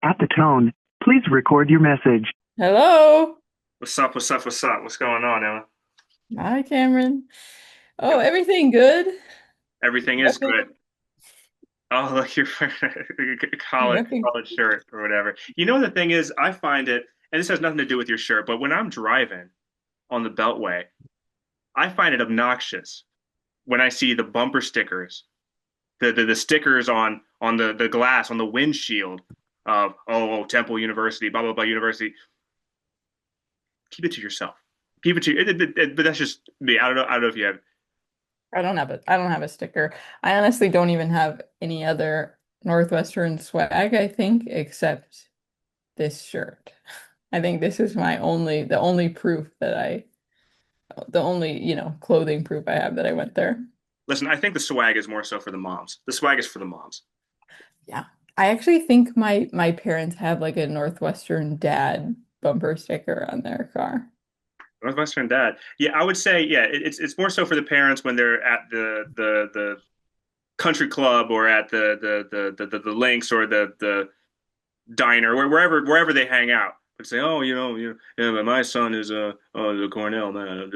At the tone, please record your message. Hello. What's up? What's up? What's up? What's going on, Emma? Hi, Cameron. Oh, Yo, everything good? everything is good. Nothing, Oh, look, your college nothing. college shirt or whatever. You know, the thing is, I find it, and this has nothing to do with your shirt, but when I'm driving on the Beltway, I find it obnoxious when I see the bumper stickers, the stickers on the glass on the windshield of Temple University, blah blah blah University. Keep it to yourself. Keep it to but that's just me. I don't know if you have. I don't have a sticker. I honestly don't even have any other Northwestern swag, I think, except this shirt. I think this is the only proof that the only, clothing proof I have that I went there. Listen, I think the swag is more so for the moms. The swag is for the moms. Yeah. I actually think my parents have like a Northwestern dad bumper sticker on their car. Northwestern dad. Yeah, I would say yeah. It's more so for the parents when they're at the country club or at the links or the diner or wherever they hang out. But say, oh, yeah, but my son is the Cornell man, and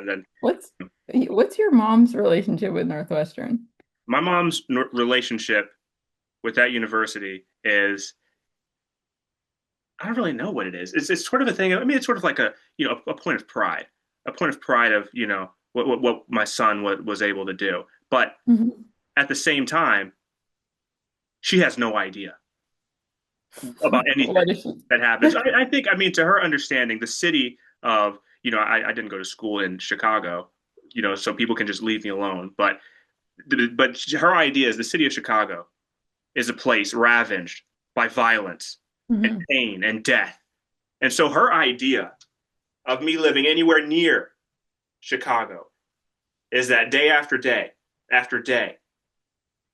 then What's what's your mom's relationship with Northwestern? my mom's relationship with that university is I don't really know what it is. It's sort of a thing. I mean, it's sort of like a point of pride, a point of pride of what my son was able to do. But Mhm. at the same time, she has no idea about anything What is she? that happens. I think, I mean, to her understanding, the city of, I didn't go to school in Chicago, so people can just leave me alone. But her idea is the city of Chicago is a place ravaged by violence and Mhm. pain and death. And so her idea of me living anywhere near Chicago is that day after day after day,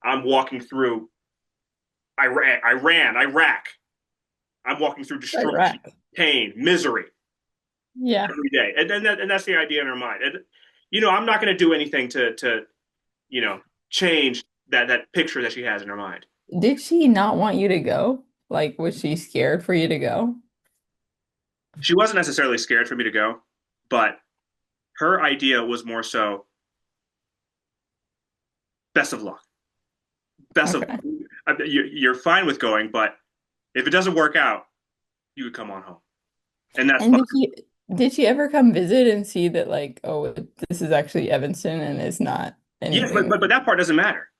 I'm walking through Iraq. I'm walking through destruction, Iraq. pain, misery Yeah. every day, and that's the idea in her mind. And I'm not going to do anything to change that picture that she has in her mind. Did she not want you to go? Like, was she scared for you to go? She wasn't necessarily scared for me to go, but her idea was more so best of luck, best of Okay. luck. You're fine with going, but if it doesn't work out, you could come on home, and that's And fine. did she ever come visit and see that like, oh, this is actually Evanston and it's not Yeah, but anything? but but that part doesn't matter.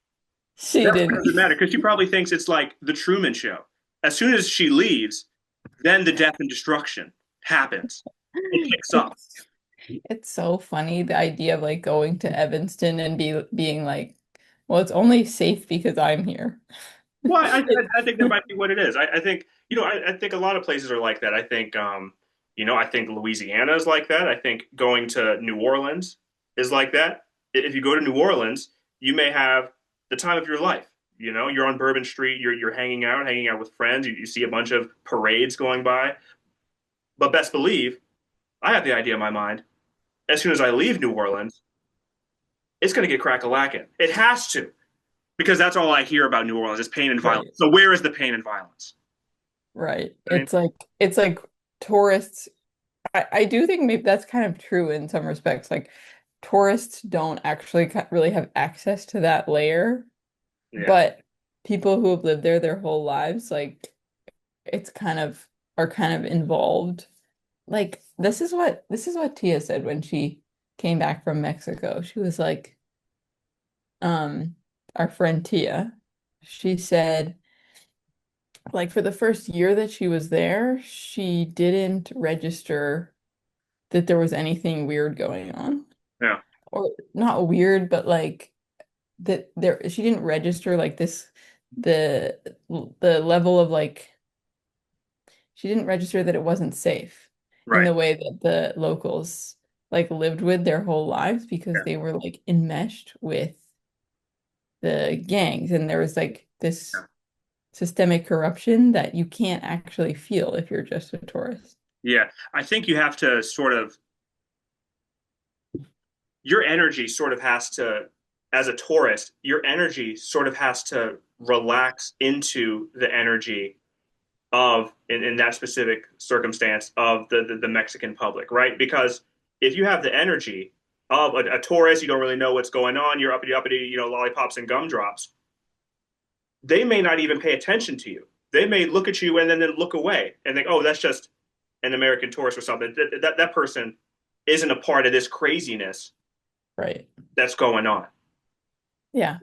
She That part didn't. doesn't matter because she probably thinks it's like the Truman Show. As soon as she leaves, then the death and destruction happens. It picks up. It's it's so funny the idea of like going to Evanston and being like, well, it's only safe because I'm here. Well, I think that might be what it is. I think I think a lot of places are like that. I think I think Louisiana is like that. I think going to New Orleans is like that. If you go to New Orleans, you may have the time of your life. You're on Bourbon Street, you're hanging out with friends, you see a bunch of parades going by. But best believe, I have the idea in my mind. As soon as I leave New Orleans, it's going to get crack-a-lacking. It has to, because that's all I hear about New Orleans is pain and violence. Right. So where is the pain and violence? Right. I mean, It's like tourists. I do think maybe that's kind of true in some respects. Like tourists don't actually really have access to that layer, yeah, but people who have lived there their whole lives, like it's kind of are kind of involved. Like this is what Tia said when she came back from Mexico. She was like, um, our friend Tia, she said, like for the first year that she was there, she didn't register that there was anything weird going on. yeah, Or not weird, but like that there she didn't register like this the the level of like she didn't register that it wasn't safe in right. the way that the locals like lived with their whole lives because Yeah, they were like enmeshed with the gangs and there was like yeah. this systemic corruption that you can't actually feel if you're just a tourist. Yeah. I think you have to sort of your energy sort of has to, as a tourist, your energy sort of has to relax into the energy of in that specific circumstance of the Mexican public, right? Because if you have the energy of a tourist, you don't really know what's going on, you're uppity, lollipops and gumdrops, they may not even pay attention to you. They may look at you and then look away and think, oh, that's just an American tourist or something. That person isn't a part of this craziness Right. that's going on. Yeah.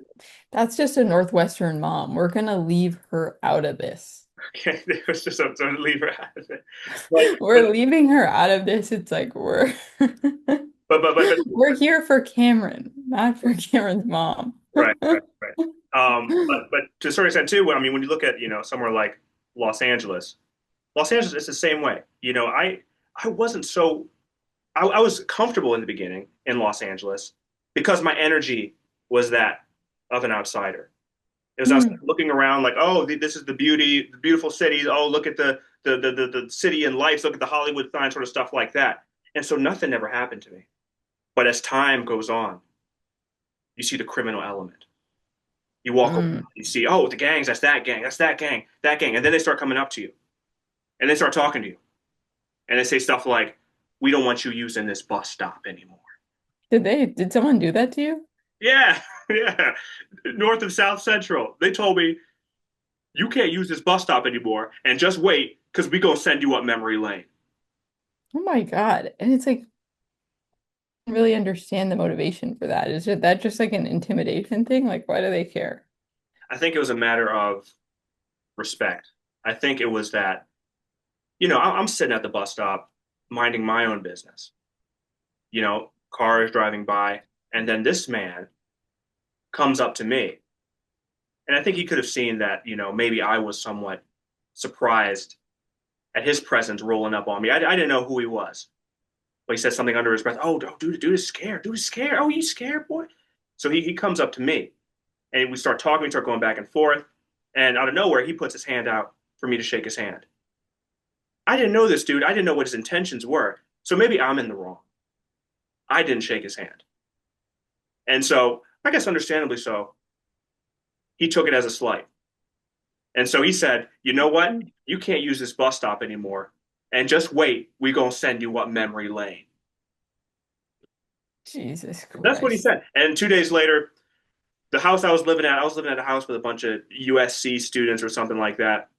That's just a Northwestern mom. We're gonna leave her out of this. Okay, it was just to leave her out of it. But We're leaving her out of this. It's like we're but we're here for Cameron, not for Cameron's mom. right. But to a certain extent too, I mean, when you look at somewhere like Los Angeles, Los Angeles is the same way. I wasn't so I was comfortable in the beginning in Los Angeles because my energy was that of an outsider. It was I was Hmm. looking around like, oh, this is the beautiful city. Oh, look at the city and lights. Look at the Hollywood sign, sort of stuff like that. And so nothing ever happened to me. But as time goes on, you see the criminal element. You walk around, Mm. you see, oh, the gangs. That's that gang. That's that gang. That gang. And then they start coming up to you, and they start talking to you, and they say stuff like, "We don't want you using this bus stop anymore." Did someone do that to you? Yeah, yeah. North of South Central. They told me you can't use this bus stop anymore, and just wait because we gonna send you up memory lane. Oh my God. And it's like I don't really understand the motivation for that. Is it that just like an intimidation thing? Like why do they care? I think it was a matter of respect. I think it was that, I'm sitting at the bus stop minding my own business, cars driving by, and then this man comes up to me. And I think he could have seen that, maybe I was somewhat surprised at his presence rolling up on me. I didn't know who he was. But he said something under his breath. Oh, dude is scared. Dude is scared. Oh, you scared, boy? So he comes up to me and we start talking. We start going back and forth. And out of nowhere, he puts his hand out for me to shake his hand. I didn't know this dude. I didn't know what his intentions were. So maybe I'm in the wrong. I didn't shake his hand. And so, I guess understandably so, he took it as a slight. And so he said, you know what? You can't use this bus stop anymore. And just wait. We're going to send you up memory lane. Jesus That's what he Christ. said. And 2 days later, the house I was living at a house with a bunch of USC students or something like that.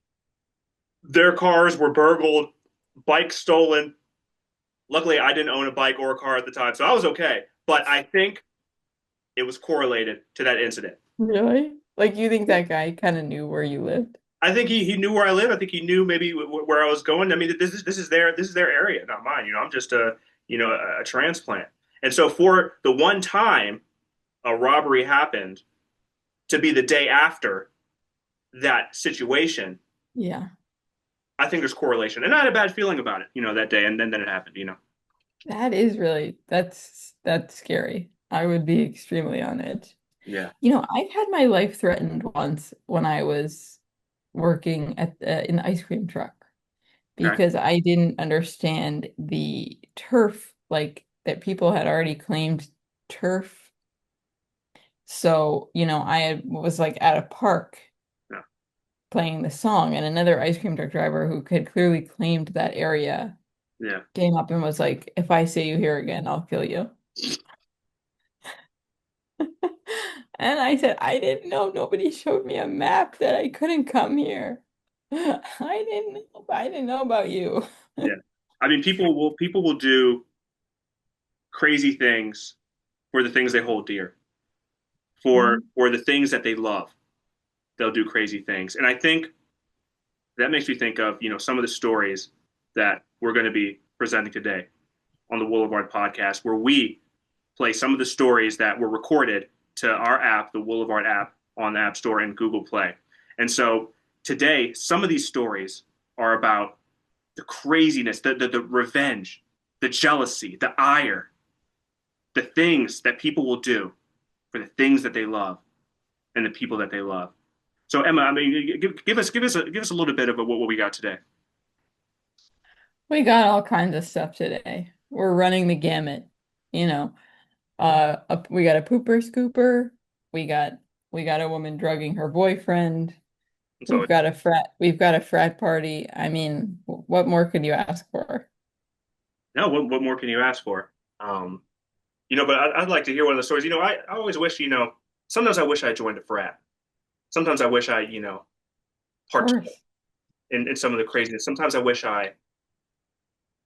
Their cars were burgled, bikes stolen. Luckily, I didn't own a bike or a car at the time, so I was okay. But I think it was correlated to that incident. Really? Like you think that guy kind of knew where you lived? I think he knew where I live. I think he knew maybe where I was going. I mean, this is their area, not mine. I'm just a transplant. And so for the one time a robbery happened to be the day after that situation, Yeah. I think there's correlation. And I had a bad feeling about it, that day, and then it happened. That is really that's scary. I would be extremely on edge. Yeah. I've had my life threatened once when I was working in the ice cream truck Okay. because I didn't understand the turf, like that people had already claimed turf. So, was like at a park Yeah. playing the song, and another ice cream truck driver who had clearly claimed that area Yeah. came up and was like, if I see you here again, I'll kill you. And I said, I didn't know. Nobody showed me a map that I couldn't come here. I didn't know about you. Yeah. I mean, people will do crazy things for the things they hold dear, Mhm. for the things that they love. They'll do crazy things. And I think that makes me think of, some of the stories that we're going to be presenting today on the Woolyvard podcast, where we play some of the stories that were recorded to our app, the Woolyvard app on the App Store and Google Play. And so today, some of these stories are about the craziness, the revenge, the jealousy, the ire, the things that people will do for the things that they love and the people that they love. So Emma, I mean, give us a little bit of what we got today. We got all kinds of stuff today. We're running the gamut. You know, we got a pooper scooper. We got we got a woman drugging her boyfriend. And so, We've got a frat party. I mean, what more could you ask for? no, what more can you ask for? Um, but I'd like to hear one of the stories. I always wish, sometimes I wish I joined a frat. Sometimes I wish I, Of partook course. in some of the craziness. Sometimes I wish I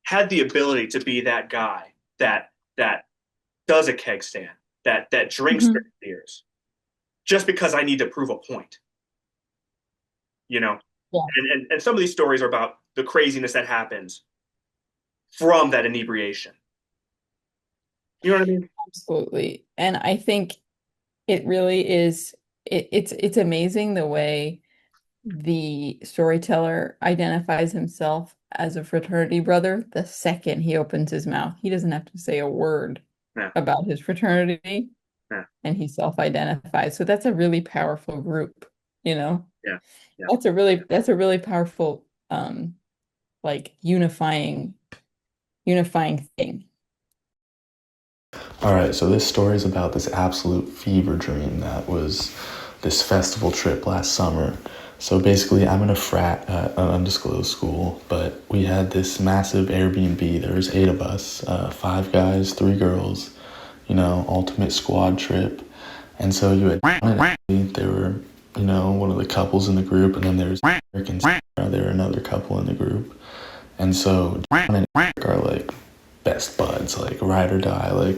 had the ability to be that guy that does a keg stand, that drinks their Mhm. beers, just because I need to prove a point, you know. Yeah, And some of these stories are about the craziness that happens from that inebriation. You know what I mean? absolutely. And I think it really is it's amazing the way the storyteller identifies himself as a fraternity brother the second he opens his mouth. He doesn't have to say a word Yeah, about his fraternity yeah, and he self-identifies. So that's a really powerful group, you know? yeah, yeah. That's a really powerful like unifying thing. All right, so this story is about this absolute fever dream that was this festival trip last summer. So basically, I'm in a frat at an undisclosed school, but we had this massive Airbnb. There was 8 of us, 5 guys, 3 girls, ultimate squad trip. And so you had John and Ashley, they were, one of the couples in the group, and then there's Eric and Sarah, they were another couple in the group. And so John and Eric are like best buds, like ride or die, like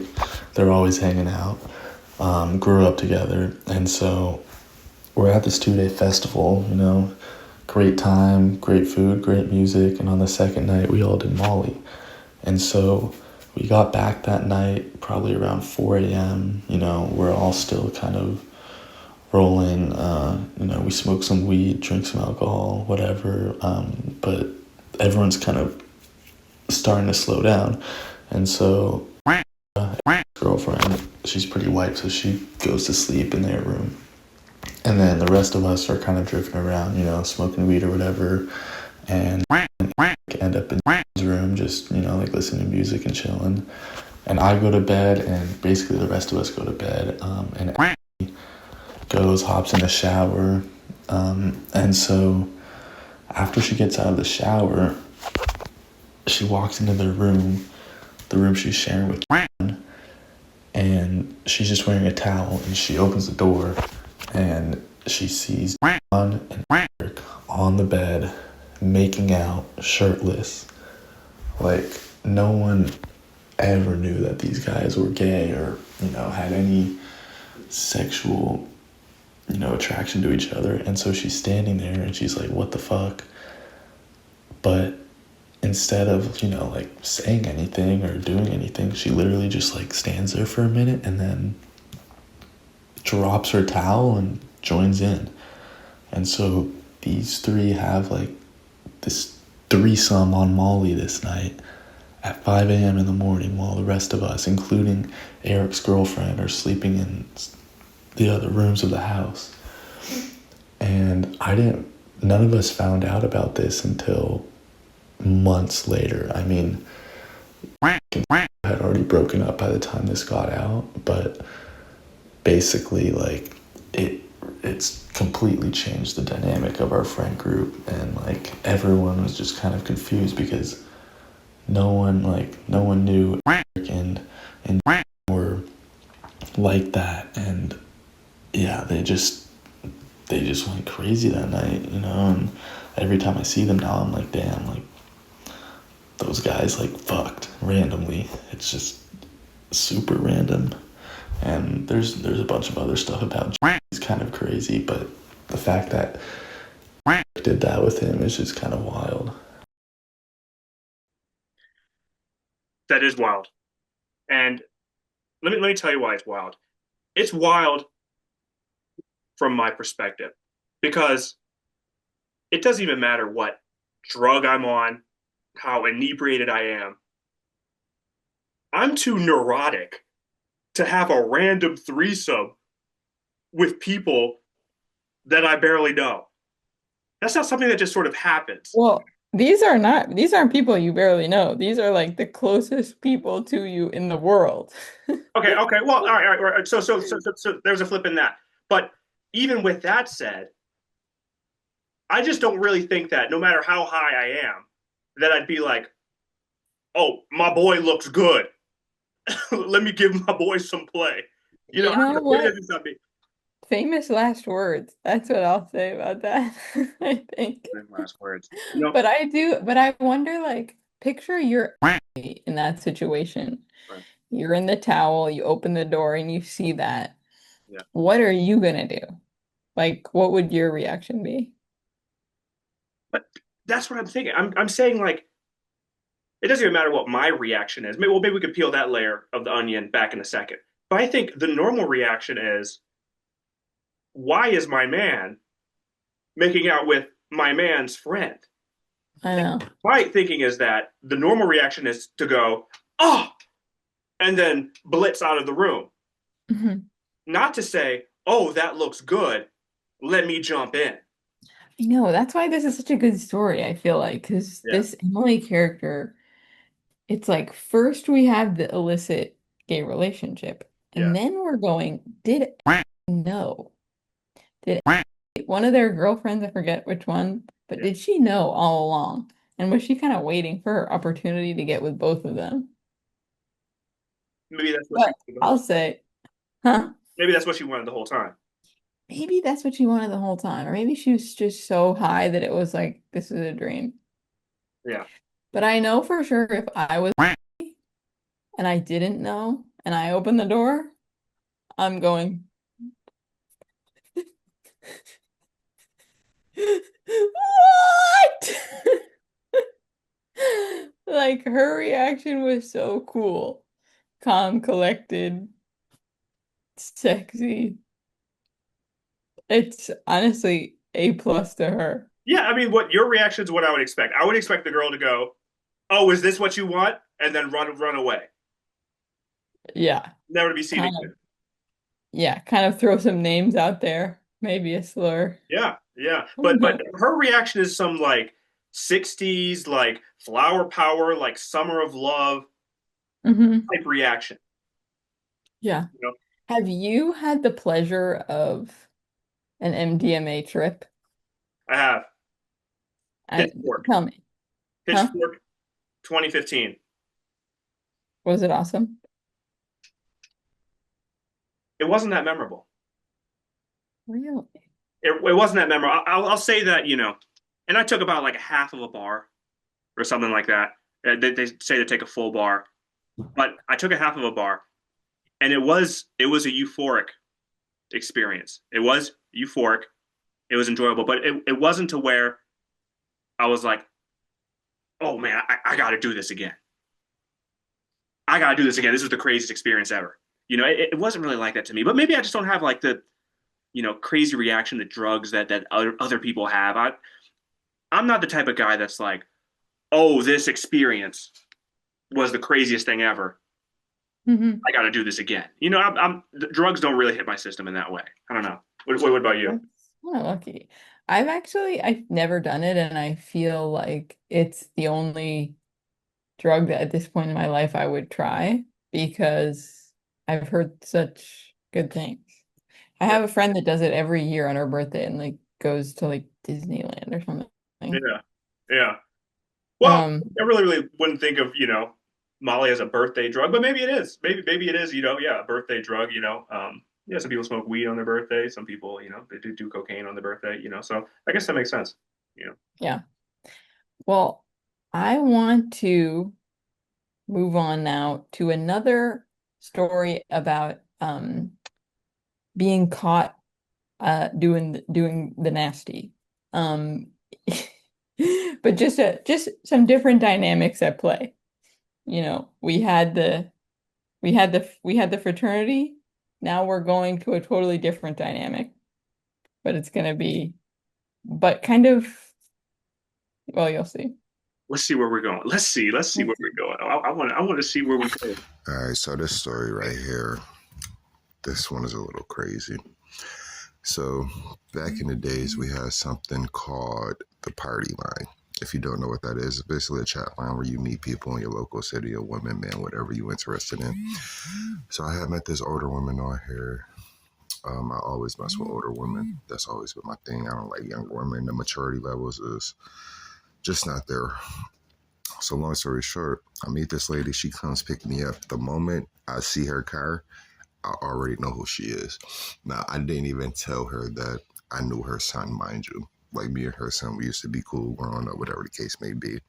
they're always hanging out. Grew up together, and so we're at this 2-day festival. Great time, great food, great music, and on the second night we all did Molly. And so we got back that night probably around 4 a.m. We're all still kind of rolling. We smoke some weed, drink some alcohol, whatever. But everyone's kind of starting to slow down. And so girlfriend, she's pretty white, so she goes to sleep in their room. And then the rest of us are kind of drifting around, smoking weed or whatever. And end up in his room, just, like listening to music and chilling. And I go to bed, and basically the rest of us go to bed. And Ashley hops in the shower. And so after she gets out of the shower, she walks into their room, the room she's sharing with John, and she's just wearing a towel, and she opens the door, and she sees John and Eric on the bed, making out, shirtless. Like, no one ever knew that these guys were gay or, had any sexual, attraction to each other. And so she's standing there, and she's like, what the fuck? But instead of, like saying anything or doing anything, she literally just like stands there for a minute and then drops her towel and joins in. And so these three have like this threesome on Molly this night at 5 a.m. in the morning, while the rest of us, including Eric's girlfriend, are sleeping in the other rooms of the house. And none of us found out about this until months later. I mean, had already broken up by the time this got out, but basically, like, it's completely changed the dynamic of our friend group, and like everyone was just kind of confused because no one knew Eric and were like that. And yeah, they just went crazy that night, and every time I see them now, I'm like, damn, like those guys like fucked randomly. It's just super random. And there's a bunch of other stuff about he's kind of crazy, but the fact that did that with him is just kind of wild. That is wild. And let me tell you why it's wild. It's wild from my perspective because it doesn't even matter what drug I'm on, how inebriated I am. I'm too neurotic to have a random threesome with people that I barely know. That's not something that just sort of happens. Well, these aren't people you barely know. These are like the closest people to you in the world. Okay. Well, all right. So, there's a flip in that. But even with that said, I just don't really think that no matter how high I am, that I'd be like, oh, my boy looks good. Let me give my boy some play. You know, You know what? it's not me. Famous last words. That's what I'll say about that. I think. Last words. You know, But I wonder, like, picture you're in that situation. right. You're in the towel, you open the door and you see that. Yeah. What are you gonna do? Like, what would your reaction be? But that's what I'm thinking. I'm saying like it doesn't even matter what my reaction is. Maybe we could peel that layer of the onion back in a second. But I think the normal reaction is, why is my man making out with my man's friend? I know. My thinking is that the normal reaction is to go, oh, and then blitz out of the room. Mhm. Not to say, oh, that looks good. Let me jump in. I know. That's why this is such a good story, I feel like, because Yeah. this Emily character, it's like first we have the illicit gay relationship, Yeah. and then we're going, did know? Did one of their girlfriends, I forget which one, but Yeah. did she know all along? And was she kind of waiting for her opportunity to get with both of them? Maybe that's what But she wanted. I'll say, huh? Maybe that's what she wanted the whole time. Maybe that's what she wanted the whole time. Or maybe she was just so high that it was like, this is a dream. Yeah. But I know for sure if I was and I didn't know and I opened the door, I'm going, what? Like her reaction was so cool. Calm, collected, sexy. It's honestly A plus to her. Yeah, I mean, what your reaction is what I would expect. I would expect the girl to go, "Oh, is this what you want?" and then run away, Yeah. never to be seen Kind again. of, yeah, kind of throw some names out there. Maybe a slur. Yeah, yeah. But her reaction is some like '60s like flower power, like summer of love hmm type reaction. Yeah. You know, Have you had the pleasure of an MDMA trip? I have I Pitchfork, tell me, huh? Pitchfork, 2015. Was it awesome? It wasn't that memorable. Really? It wasn't that memorable. I'll say that, and I took about like half of a bar or something like that. They say to take a full bar, but I took a half of a bar, and it was a euphoric experience. It was euphoric. It was enjoyable, but it wasn't to where I was like, oh man, I got to do this again. I got to do this again. This was the craziest experience ever. It wasn't really like that to me, but maybe I just don't have like the, crazy reaction to drugs that other people have. I'm not the type of guy that's like, oh, this experience was the craziest thing ever. hmm I got to do this again. The drugs don't really hit my system in that way. I don't know. What about you? That's kind of lucky. I've never done it, and I feel like it's the only drug that at this point in my life I would try because I've heard such good things. I Yeah, have a friend that does it every year on her birthday and like goes to like Disneyland or something. yeah, yeah. Well, Um, I really wouldn't think of Molly as a birthday drug, but maybe it is. Maybe it is. Yeah, a birthday drug. Yeah, some people smoke weed on their birthday. Some people, they do cocaine on their birthday. So I guess that makes sense. yeah. Well, I want to move on now to another story about being caught doing the nasty. Um but just some different dynamics at play. We had the fraternity. Now we're going to a totally different dynamic, but it's gonna be but kind of well, you'll see. Let's see where we're going. Let's see where we're going. I want to see where we go. All right, so this story right here, this one is a little crazy. So back in the days, we had something called the party line. If you don't know what that is, it's basically a chat line where you meet people in your local city, or women, man, whatever you're interested in. So I had met this older woman on here, I always mess with older women. That's always been my thing. I don't like younger women. The maturity levels is just not there. So long story short, I meet this lady. She comes pick me up. The moment I see her car, I already know who she is. Now, I didn't even tell her that I knew her son, mind you. Like me and her son, we used to be cool growing up, whatever the case may be.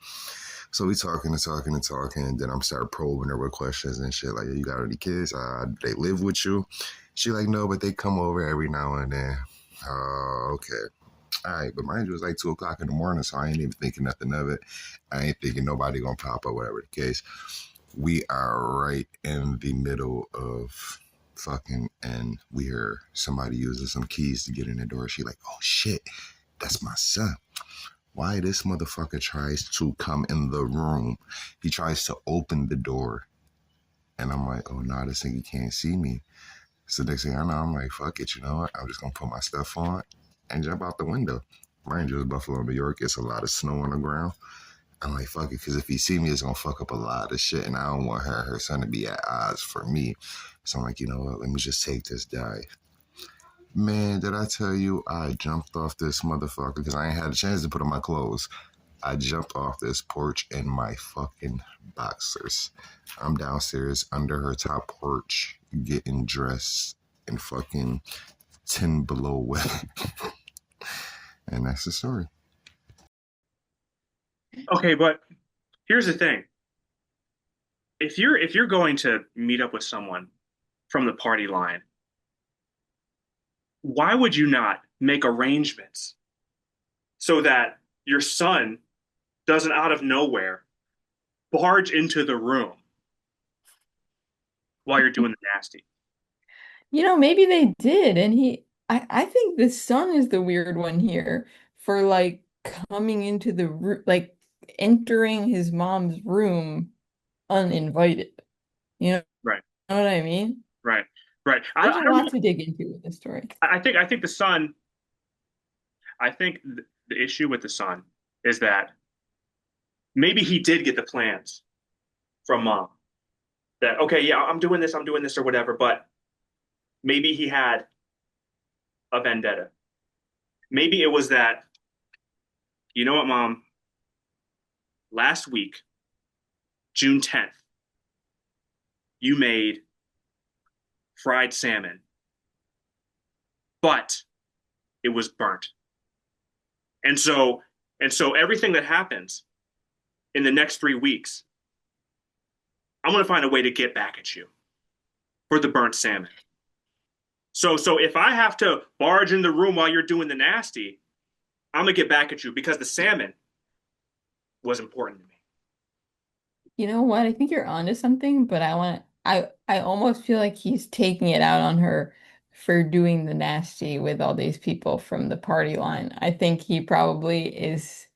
So we talking and talking and talking, and then I'm start probing her with questions and shit. Like, you got any kids? They live with you? She like, no, but they come over every now and then. Oh, okay. All right, but mind you, it was like 2 o'clock in the morning, so I ain't even thinking nothing of it. I ain't thinking nobody gonna pop up, whatever the case. We are right in the middle of fucking, and we hear somebody using some keys to get in the door. She like, oh shit, that's my son. Why this motherfucker tries to come in the room? He tries to open the door. And I'm like, oh, no, this nigga can't see me. So next thing I know, I'm like, fuck it, you know what? I'm just going to put my stuff on and jump out the window. Mind you, it's Buffalo, New York. It's a lot of snow on the ground. I'm like, fuck it, because if he see me, it's going to fuck up a lot of shit. And I don't want her son to be at odds for me. So I'm like, you know what? Let me just take this dive. Man, did I tell you, I jumped off this motherfucker because I ain't had a chance to put on my clothes. I jumped off this porch in my fucking boxers. I'm downstairs under her top porch getting dressed in fucking 10 below weather. And that's the story. Okay, but here's the thing. If you're going to meet up with someone from the party line, why would you not make arrangements so that your son doesn't out of nowhere barge into the room while you're doing the nasty? Maybe they did, and I think the son is the weird one here for like coming into the room, like entering his mom's room uninvited. You Right, know what I mean? right, right. There's I a don't lot know. to dig into with this story. I think the son. I think the issue with the son is that maybe he did get the plans from mom. That okay, yeah, I'm doing this, or whatever. But maybe he had a vendetta. Maybe it was that. You know what, mom? Last week, June 10th, you made fried salmon, but it was burnt. And so everything that happens in the next 3 weeks, I'm gonna find a way to get back at you for the burnt salmon. So if I have to barge in the room while you're doing the nasty, I'm gonna get back at you because the salmon was important to me. You know what? I think you're onto something, but I almost feel like he's taking it out on her for doing the nasty with all these people from the party line. I think he probably is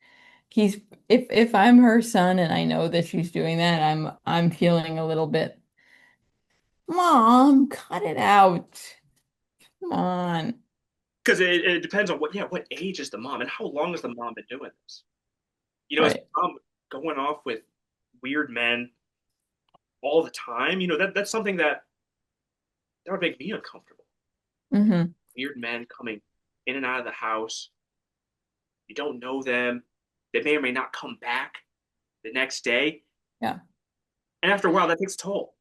he's if I'm her son and I know that she's doing that, I'm feeling a little bit, Mom, cut it out. Come on. Because it depends on what age is the mom and how long has the mom been doing this? Is the Right. mom going off with weird men all the time? That's something that would make me uncomfortable. Mm-hmm. Weird men coming in and out of the house. You don't know them. They may or may not come back the next day. Yeah. And after a while, that takes a toll.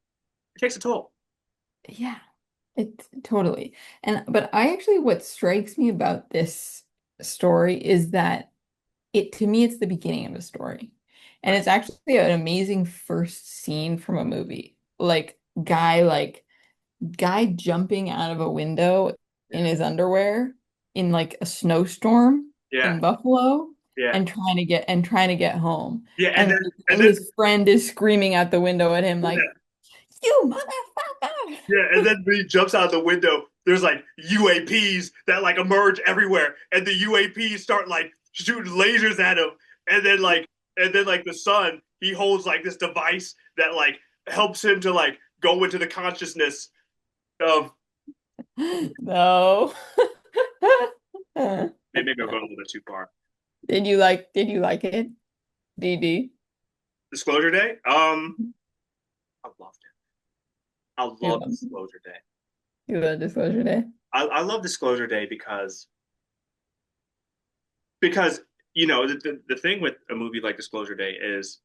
It takes a toll. Yeah. It totally. But what strikes me about this story is that to me it's the beginning of a story. And it's actually an amazing first scene from a movie. Guy jumping out of a window in his underwear in like a snowstorm Yeah, in Buffalo yeah, and trying to get home. yeah. And And and then his friend is screaming out the window at him yeah, like, "You motherfucker!" yeah. And then when he jumps out the window, there's like UAPs that like emerge everywhere, and the UAPs start like shooting lasers at him. And then the son, he holds like this device that like helps him to like go into the consciousness of. No. Maybe I'm going a little bit too far. Did you like it? DD? Disclosure Day. I loved it. I You love love Disclosure Day. you love Disclosure Day? I love Disclosure Day because the thing with a movie like Disclosure Day is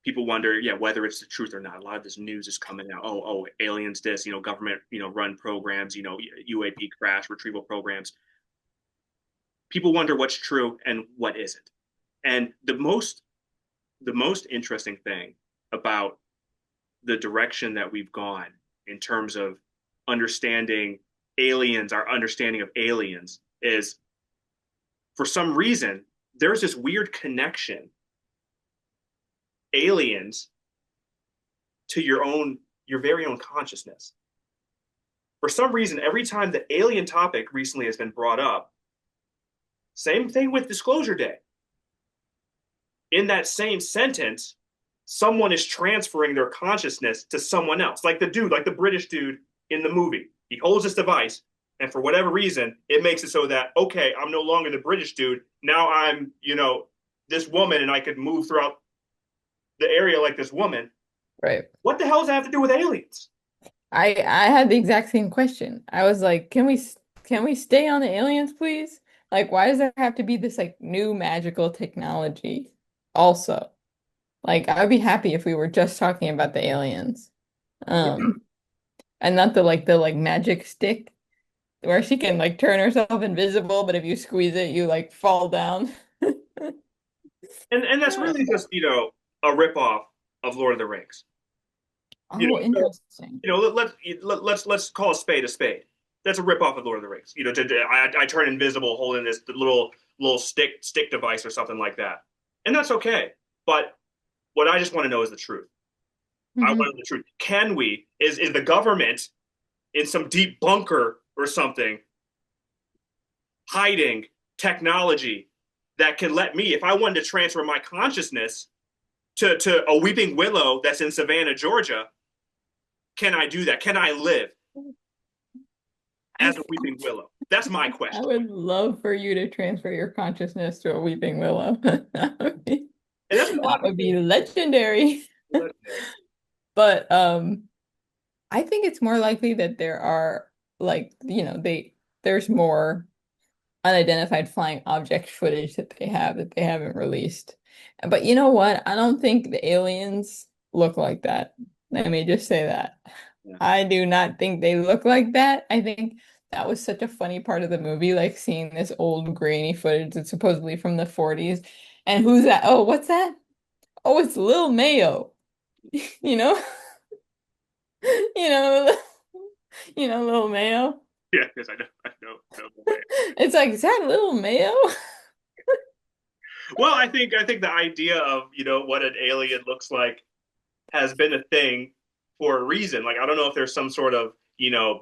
people wonder, yeah, whether it's the truth or not. A lot of this news is coming out. Oh, aliens, this, government, run programs, UAP crash retrieval programs. People wonder what's true and what isn't. And the most interesting thing about the direction that we've gone in terms of understanding aliens, our understanding of aliens is for some reason, there's this weird connection, aliens, to your very own consciousness. For some reason, every time the alien topic recently has been brought up, same thing with Disclosure Day. In that same sentence, someone is transferring their consciousness to someone else. Like the British dude in the movie. He holds this device, and for whatever reason, it makes it so that, okay, I'm no longer the British dude. Now I'm, this woman, and I could move throughout the area like this woman. Right. What the hell does that have to do with aliens? I had the exact same question. I was like, can we stay on the aliens, please? Like, why does there have to be this like new magical technology also? Like, I'd be happy if we were just talking about the aliens. And not the magic stick where she can like turn herself invisible, but if you squeeze it, you like fall down. And that's really just, a ripoff of Lord of the Rings. Oh, interesting. interesting. Let's call a spade a spade. That's a ripoff of Lord of the Rings. I turn invisible holding this little stick device or something like that, and that's okay. But what I just want to know is the truth. I want to know the truth. Can we? Is the government in some deep bunker or something hiding technology that can let me, if I wanted to transfer my consciousness to a weeping willow that's in Savannah, Georgia, can I do that? Can I live as a weeping willow? That's my question. I would love for you to transfer your consciousness to a weeping willow. That would be legendary. But I think it's more likely that there are there's more unidentified flying object footage that they haven't released. But you know what? I don't think the aliens look like that. Let me just say that. Yeah. I do not think they look like that. I think that was such a funny part of the movie, like seeing this old grainy footage that's supposedly from the 40s. And who's that? Oh, what's that? Oh, it's Lil Mayo. You know? Lil Mayo. Yeah, because I know. It's like, is that Lil Mayo? Well, I think the idea of what an alien looks like has been a thing for a reason. Like, I don't know if there's some sort of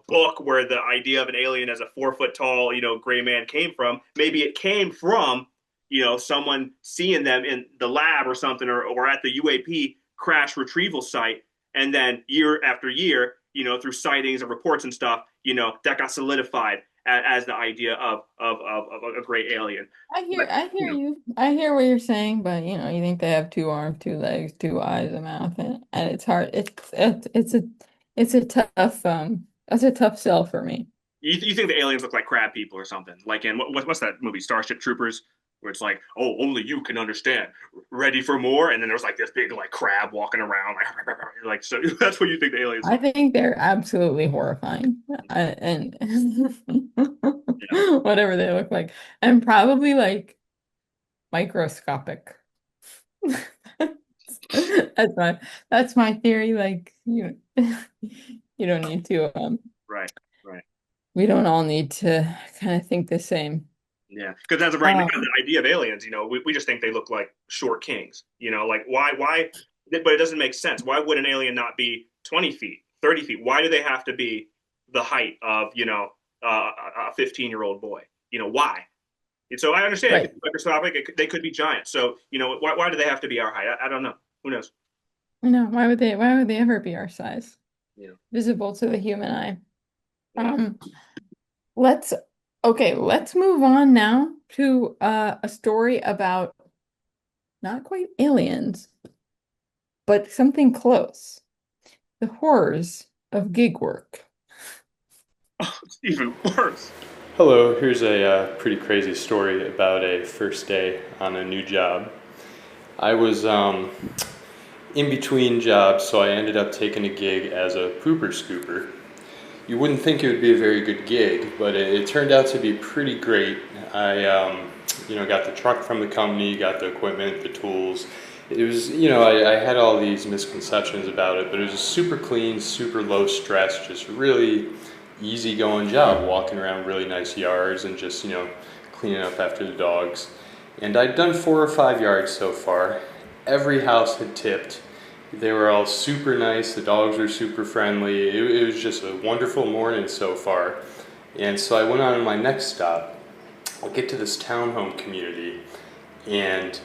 book where the idea of an alien as a 4 foot tall gray man came from. Maybe it came from someone seeing them in the lab or something, or at the UAP crash retrieval site, and then year after year, through sightings and reports and stuff, that got solidified as the idea of a great alien. I hear you. I hear what you're saying, but you think they have 2 arms, 2 legs, 2 eyes, a mouth, and it's hard. It's a tough that's a tough sell for me. You think the aliens look like crab people or something? Like in what's that movie, Starship Troopers, where it's like, oh, only you can understand. Ready for more? And then there's like this big like crab walking around, like so. That's what you think the aliens. I think they're absolutely horrifying, and whatever they look like, and probably like microscopic. That's my theory. Like you don't need to Right. We don't all need to kind of think the same. Yeah, because that's right now the idea of aliens. We just think they look like short kings. Like why? But it doesn't make sense. Why would an alien not be 20 feet, 30 feet? Why do they have to be the height of a 15-year-old boy? Why? And so I understand Right. It could be microscopic. They could be giant. So why do they have to be our height? I don't know. Who knows? No, why would they ever be our size? Yeah. Visible to the human eye. Yeah. Let's move on now to a story about not quite aliens, but something close. The horrors of gig work. It's even worse. Hello, here's a pretty crazy story about a first day on a new job. I was in between jobs, so I ended up taking a gig as a pooper scooper. You wouldn't think it would be a very good gig, but it turned out to be pretty great. I, got the truck from the company, got the equipment, the tools. It was, I had all these misconceptions about it, but it was a super clean, super low stress, just really easygoing job, walking around really nice yards and just, cleaning up after the dogs. And I'd done 4 or 5 yards so far. Every house had tipped. They were all super nice. The dogs were super friendly. It was just a wonderful morning so far. And so I went on to my next stop. I get to this townhome community, and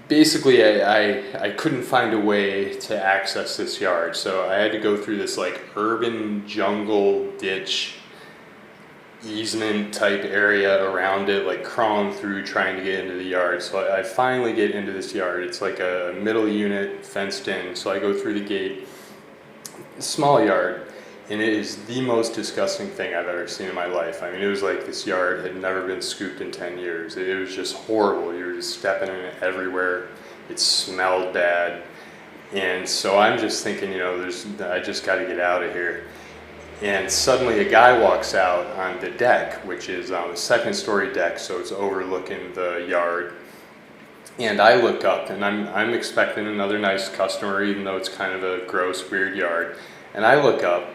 basically I couldn't find a way to access this yard. So I had to go through this like urban jungle ditch easement type area around it, like crawling through trying to get into the yard. So I finally get into this yard. It's like a middle unit fenced in. So I go through the gate, small yard, and it is the most disgusting thing I've ever seen in my life. I mean, it was like this yard had never been scooped in 10 years. It was just horrible. You were just stepping in it everywhere. It smelled bad. And so I'm just thinking, I just got to get out of here. And suddenly a guy walks out on the deck, which is a second story deck, so it's overlooking the yard. And I look up, and I'm expecting another nice customer, even though it's kind of a gross, weird yard. And I look up,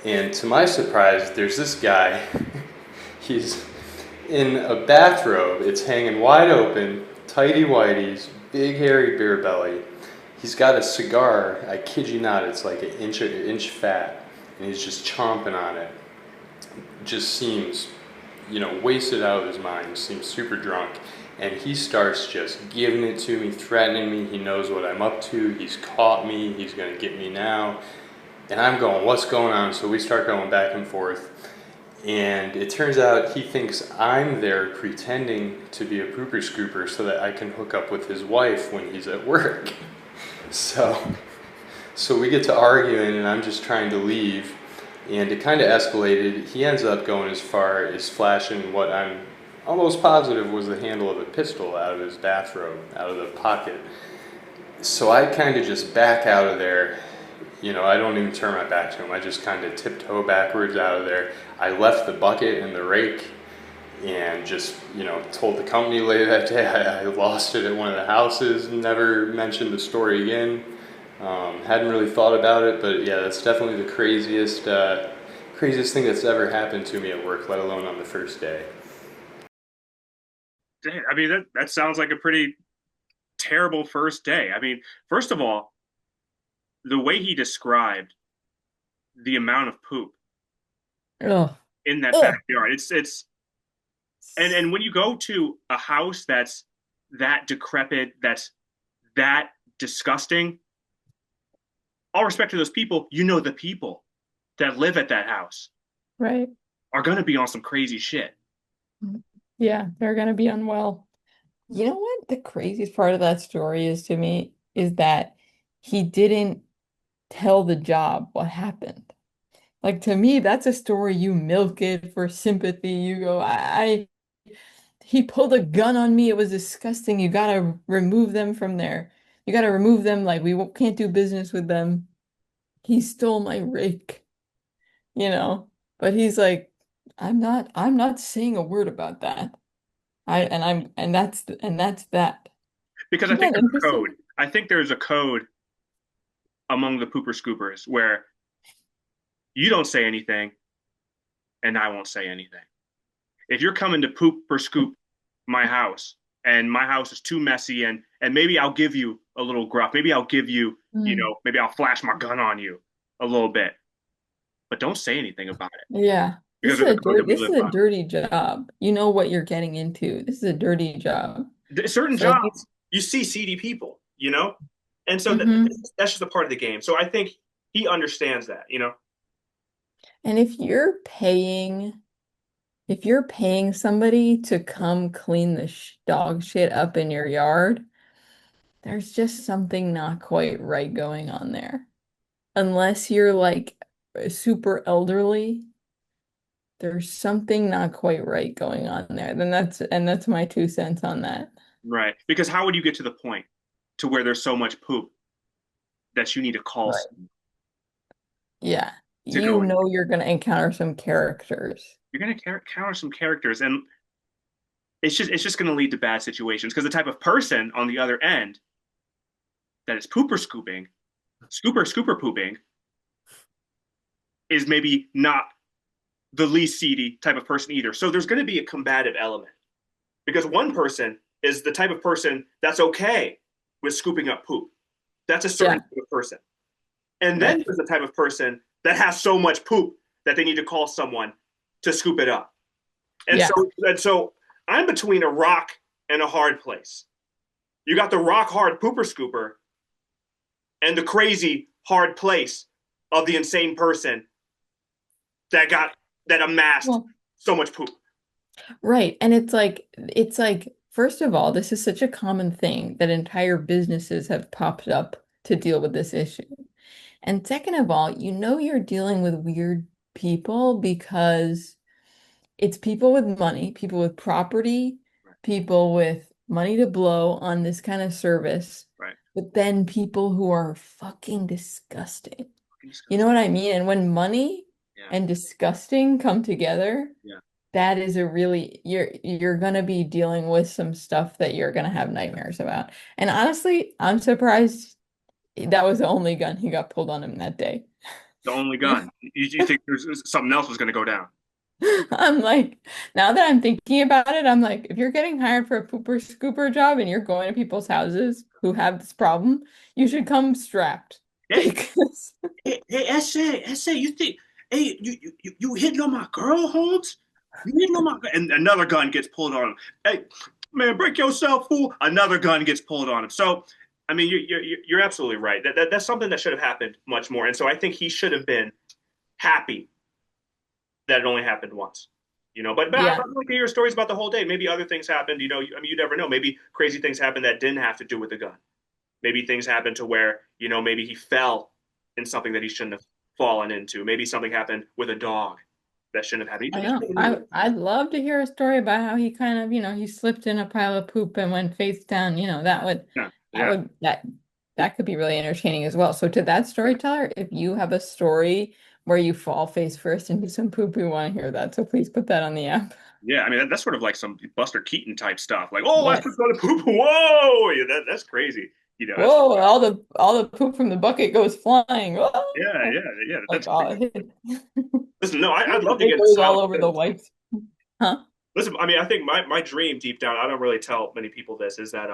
and to my surprise, there's this guy. He's in a bathrobe. It's hanging wide open, tighty whities, big hairy beer belly. He's got a cigar. I kid you not, it's like an inch fat. And he's just chomping on it. Just seems, wasted out of his mind, seems super drunk. And he starts just giving it to me, threatening me. He knows what I'm up to. He's caught me. He's going to get me now. And I'm going, what's going on? So we start going back and forth. And it turns out he thinks I'm there pretending to be a pooper scooper so that I can hook up with his wife when he's at work. So we get to arguing, and I'm just trying to leave, and it kind of escalated. He ends up going as far as flashing what I'm almost positive was the handle of a pistol out of his bathrobe, out of the pocket. So I kind of just back out of there. I don't even turn my back to him. I just kind of tiptoe backwards out of there. I left the bucket and the rake and just, told the company later that day I lost it at one of the houses, never mentioned the story again. Hadn't really thought about it, but yeah, that's definitely the craziest thing that's ever happened to me at work, let alone on the first day. Dang, I mean, that sounds like a pretty terrible first day. I mean, first of all, the way he described the amount of poop Ugh. in that Ugh. backyard, it's and when you go to a house that's that decrepit, that's that disgusting, all respect to those people, the people that live at that house Right. are going to be on some crazy shit. Yeah, they're gonna be unwell. You know what the craziest part of that story is to me is that he didn't tell the job what happened. Like to me, that's a story you milk it for sympathy. You go, he pulled a gun on me. It was disgusting. You gotta remove them from there. You gotta remove them. Like can't do business with them. He stole my rake, But he's like, I'm not saying a word about that. And that's that. Because I Isn't think that there's a interesting? code. I think there's a code among the pooper scoopers where you don't say anything and I won't say anything. If you're coming to poop or scoop my house and my house is too messy and maybe I'll give you a little gruff, maybe I'll give you, Mm. maybe I'll flash my gun on you a little bit, but don't say anything about it Yeah. because there's a code that we This live is a by. dirty job. You know what you're getting into. This is a dirty job. Certain So like jobs, you see seedy people, and so hmm that's just a part of the game. So I think he understands that. And if you're paying somebody to come clean the sh dog shit up in your yard, there's just something not quite right going on there. Unless you're like super elderly there's something not quite right going on there. Then that's my 2 cents on that. Right. Because how would you get to the point to where there's so much poop that you need to call Right. someone Yeah. to go You know you're gonna encounter some characters. you're going to counter some characters, and it's just going to lead to bad situations because the type of person on the other end that is pooper scooping, scooper pooping, is maybe not the least seedy type of person either. So there's going to be a combative element because one person is the type of person that's okay with scooping up poop. That's a certain type of person. And then there's the type of person that has so much poop that they need to call someone to scoop it up. And so I'm between a rock and a hard place. You got the rock hard pooper scooper and the crazy hard place of the insane person that amassed so much poop. Right. And it's like, first of all, this is such a common thing that entire businesses have popped up to deal with this issue. And second of all, you're dealing with weird people because it's people with money, people with property, people with money to blow on this kind of service. Right. But then people who are fucking disgusting. You know what I mean? And when money and disgusting come together, that is you're gonna be dealing with some stuff that you're gonna have nightmares about. And honestly, I'm surprised that was the only gun he got pulled on him that day. The only gun. You think there's something else was gonna go down? I'm like, now that I'm thinking about it, I'm like, if you're getting hired for a pooper scooper job and you're going to people's houses who have this problem, you should come strapped. Hey, SA, you think, hey, you hitting on my girl, Holmes? You hitting on my girl? And another gun gets pulled on him. Hey, man, break yourself, fool. Another gun gets pulled on him. So, I mean, you're absolutely right. That's something that should have happened much more. And so I think he should have been happy that it only happened once. But I'd like to hear stories about the whole day. Maybe other things happened. You never know. Maybe crazy things happened that didn't have to do with the gun. Maybe things happened to where, maybe he fell in something that he shouldn't have fallen into. Maybe something happened with a dog that shouldn't have happened. I know. I'd love to hear a story about how he kind of, he slipped in a pile of poop and went face down. That could be really entertaining as well. So to that storyteller, if you have a story where you fall face first into some poop, we want to hear that. So please put that on the app. Yeah, I mean, that's sort of like some Buster Keaton type stuff. Like, I slipped on the poop. Whoa, that's crazy. Whoa! All the poop from the bucket goes flying. Whoa. Yeah. That's listen, no, I'd love to get all over the wipes. Huh? Listen, I mean, I think my dream deep down, I don't really tell many people this, is that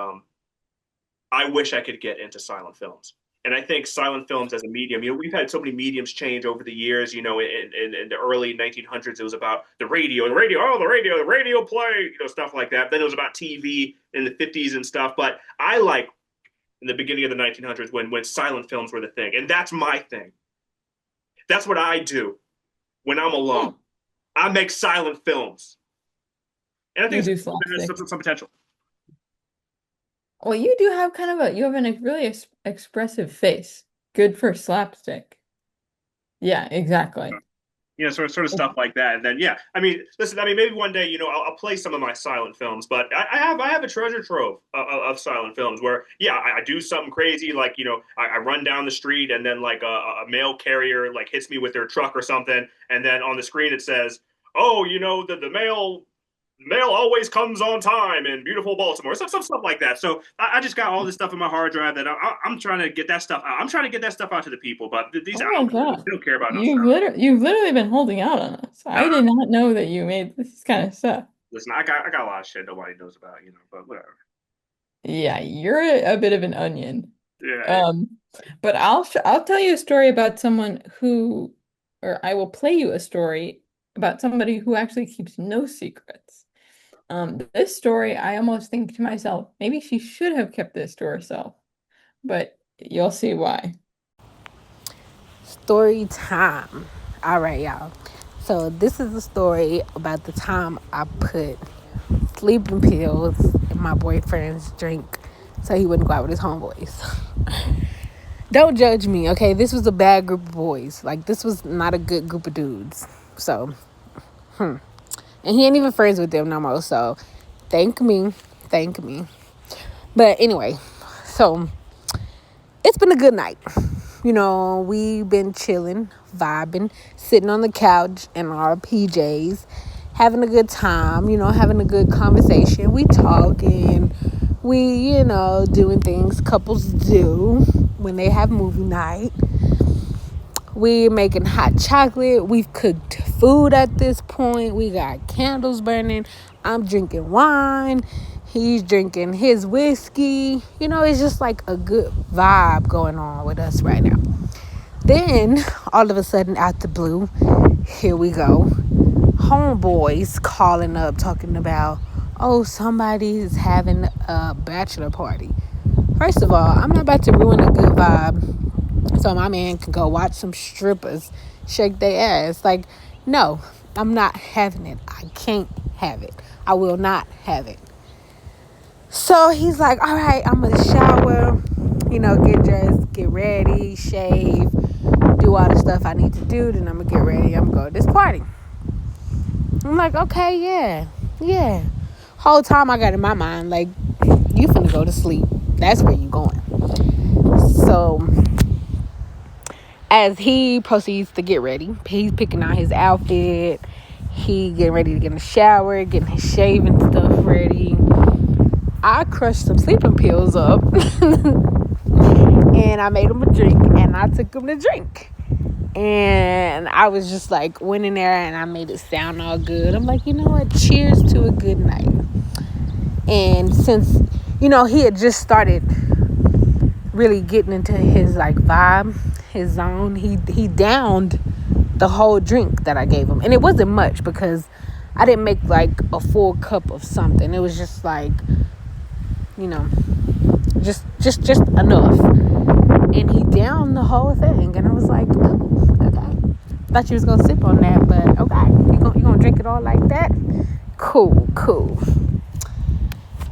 I wish I could get into silent films. And I think silent films as a medium, we've had so many mediums change over the years. In the early 1900s, it was about the radio play, stuff like that. Then it was about TV in the 50s and stuff. But I like in the beginning of the 1900s when silent films were the thing. And that's my thing. That's what I do when I'm alone. I make silent films. And I think there's some potential. Well, you do have you have a really expressive face. Good for slapstick. Yeah, exactly. Sort of stuff like that. And then, I mean, listen, maybe one day, I'll play some of my silent films, but I have a treasure trove of silent films where, I do something crazy. Like, I run down the street and then like a mail carrier like hits me with their truck or something. And then on the screen it says, the mail always comes on time in beautiful Baltimore. Some stuff like that. So I just got all this stuff in my hard drive that I'm trying to get that stuff out. I'm trying to get that stuff out to the people, but these don't care about us. You've literally been holding out on us. I did not know that you made this kind of stuff. Listen, I got a lot of shit nobody knows about, but whatever. Yeah, you're a bit of an onion. Yeah. But I'll tell you a story about someone I will play you a story about somebody who actually keeps no secrets. This story, I almost think to myself, maybe she should have kept this to herself, but you'll see why. Story time. All right, y'all. So this is a story about the time I put sleeping pills in my boyfriend's drink so he wouldn't go out with his homeboys. Don't judge me, okay? This was a bad group of boys. Like, this was not a good group of dudes. So And he ain't even friends with them no more. So thank me. But anyway, so it's been a good night. We've been chilling, vibing, sitting on the couch in our PJs, having a good time, having a good conversation. We talking, we, doing things couples do when they have movie night. We're making hot chocolate. We've cooked food at this point. We got candles burning. I'm drinking wine. He's drinking his whiskey. It's just like a good vibe going on with us right now. Then, all of a sudden, out the blue, here we go. Homeboys calling up, talking about, oh, somebody is having a bachelor party. First of all, I'm not about to ruin a good vibe so my man can go watch some strippers shake their ass. Like, no, I'm not having it. I can't have it. I will not have it. So he's like, all right, I'm going to shower, get dressed, get ready, shave, do all the stuff I need to do. Then I'm going to get ready. I'm going to go to this party. I'm like, okay, yeah. Whole time I got in my mind, like, you finna go to sleep. That's where you going. So as he proceeds to get ready, he's picking out his outfit. He getting ready to get in the shower, getting his shaving stuff ready. I crushed some sleeping pills up and I made him a drink and I took him to drink. And I was just like, went in there and I made it sound all good. I'm like, you know what? Cheers to a good night. And since, he had just started really getting into his like vibe, his zone, he downed the whole drink that I gave him. And it wasn't much because I didn't make like a full cup of something. It was just like, just enough. And he downed the whole thing. And I was like, oh, okay. Thought you was going to sip on that, but okay. You gonna drink it all like that? Cool.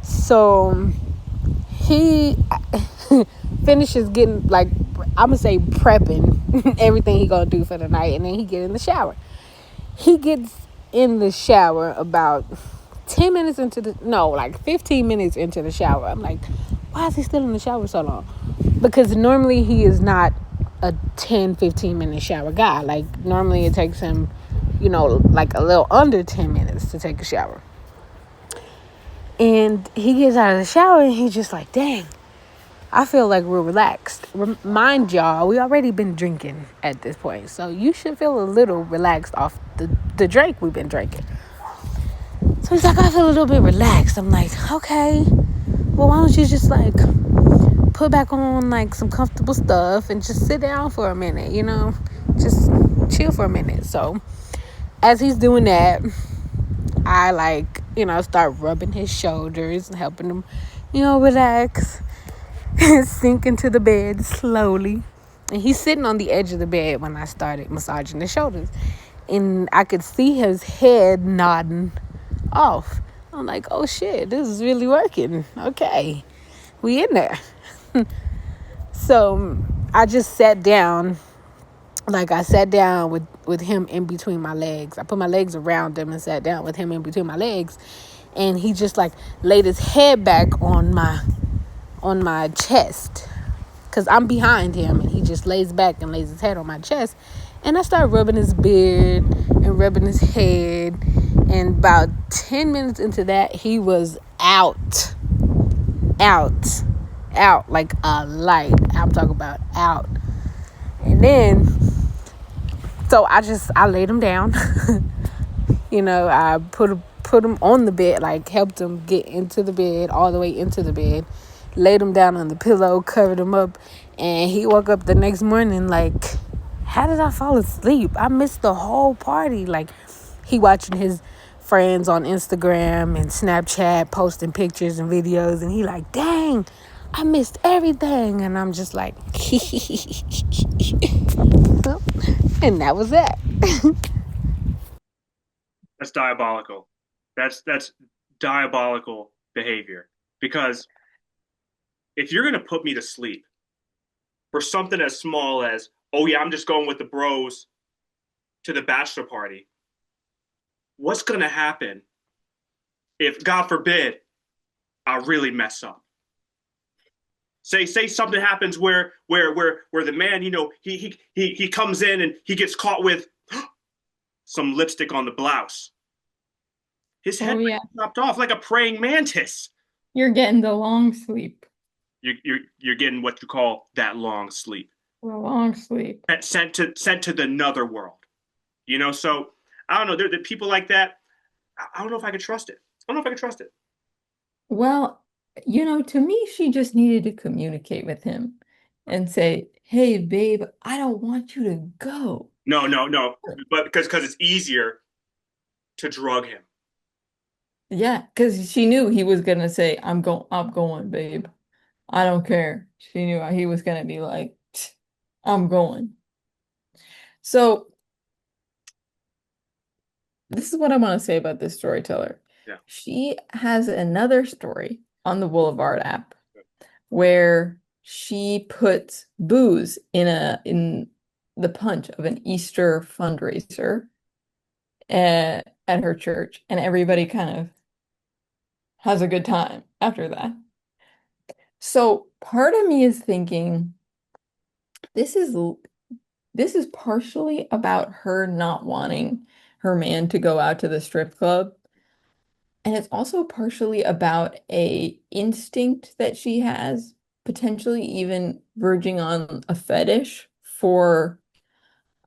So he finishes getting, like, I'm going to say prepping everything he going to do for the night. And then he get in the shower. He gets in the shower about 10 minutes into 15 minutes into the shower. I'm like, why is he still in the shower so long? Because normally he is not a 10-15 minute shower guy. Like, normally it takes him, like a little under 10 minutes to take a shower. And he gets out of the shower and he's just like, dang, I feel like we're relaxed. Mind y'all, we already been drinking at this point. So you should feel a little relaxed off the drink we've been drinking. So he's like, I feel a little bit relaxed. I'm like, okay, well, why don't you just like put back on like some comfortable stuff and just sit down for a minute, just chill for a minute. So as he's doing that, I like, start rubbing his shoulders and helping him, relax and sink into the bed slowly. And he's sitting on the edge of the bed when I started massaging his shoulders. And I could see his head nodding off. I'm like, oh shit, this is really working. Okay, we in there. So I just sat down. Like, I sat down with him in between my legs. I put my legs around him and sat down with him in between my legs. And he just like laid his head back on my chest. Because I'm behind him. And he just lays back and lays his head on my chest. And I start rubbing his beard and rubbing his head. And about 10 minutes into that, he was out like a light. I'm talking about out. And then, so I laid him down. I put him on the bed, like helped him get into the bed, all the way into the bed. Laid him down on the pillow, covered him up. And he woke up the next morning like, how did I fall asleep? I missed the whole party. Like, he watching his friends on Instagram and Snapchat posting pictures and videos. And he like, dang, I missed everything. And I'm just like, and that was that. That's diabolical. That's diabolical behavior. Because if you're going to put me to sleep for something as small as, oh yeah, I'm just going with the bros to the bachelor party, what's going to happen if, God forbid, I really mess up? Say something happens where the man, he comes in and he gets caught with some lipstick on the blouse. His head chopped off like a praying mantis. You're getting the long sleep. You're getting what you call that long sleep. The long sleep. Sent to the nether world. So I don't know. There are people like that. I don't know if I could trust it. Well, to me, she just needed to communicate with him and say, "Hey, babe, I don't want you to go." No. But because it's easier to drug him. Yeah, because she knew he was gonna say, I'm going, babe. I don't care." She knew he was gonna be like, "I'm going." So this is what I want to say about this storyteller. Yeah. She has another story on the Woolyvard app where she puts booze in the punch of an Easter fundraiser at her church, and everybody kind of has a good time after that. So part of me is thinking this is partially about her not wanting her man to go out to the strip club. And it's also partially about a instinct that she has, potentially even verging on a fetish for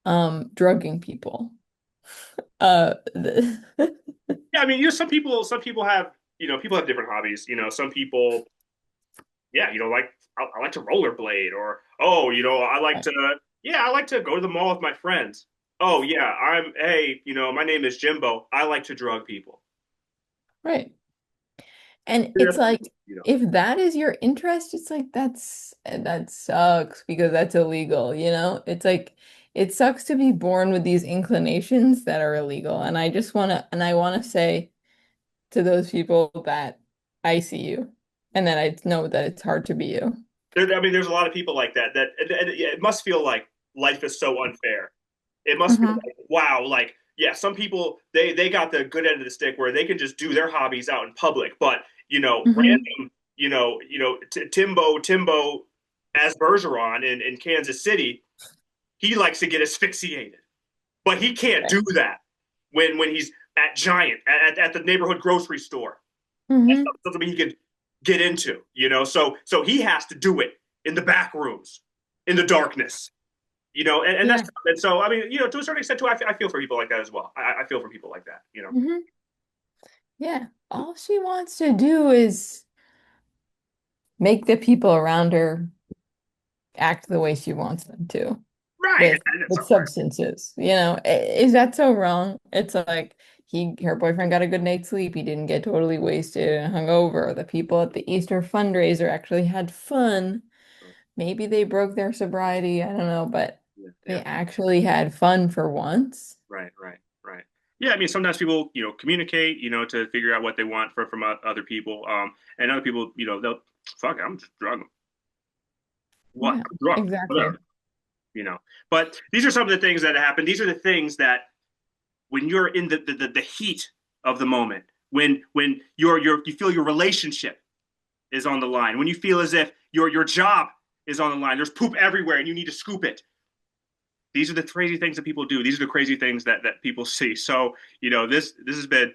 drugging people. Yeah, I mean, some people have, people have different hobbies. Some people, yeah, I like to rollerblade, or I like to go to the mall with my friends. Oh yeah, hey, my name is Jimbo. I like to drug people. Right. And it's like, if that is your interest, it's like that sucks because that's illegal, It's like it sucks to be born with these inclinations that are illegal. And I want to say to those people that I see you and that I know that it's hard to be you. There's a lot of people like that it must feel like life is so unfair. It must be like, wow, like, yeah, some people, they got the good end of the stick where they can just do their hobbies out in public, but random, Timbo as Bergeron in Kansas City, he likes to get asphyxiated, but he can't do that when he's at Giant at the neighborhood grocery store. That's something he can get into, so he has to do it in the back rooms, in the darkness. That's, and so, I mean, to a certain extent too, I feel for people like that as well. I feel for people like that, Yeah. All she wants to do is make the people around her act the way she wants them to. Right. With substances, is that so wrong? It's like her boyfriend got a good night's sleep. He didn't get totally wasted and hungover. The people at the Easter fundraiser actually had fun. Maybe they broke their sobriety. I don't know, but they actually had fun for once. Right. Yeah, I mean, sometimes people, communicate, to figure out what they want from other people. And other people, they'll, fuck it, I'm just drunk. What? Yeah, drunk. exactly. Whatever. But these are some of the things that happen. These are the things that when you're in the heat of the moment, when you feel your relationship is on the line, when you feel as if your job is on the line, there's poop everywhere and you need to scoop it. These are the crazy things that people do. These are the crazy things that people see. So, this has been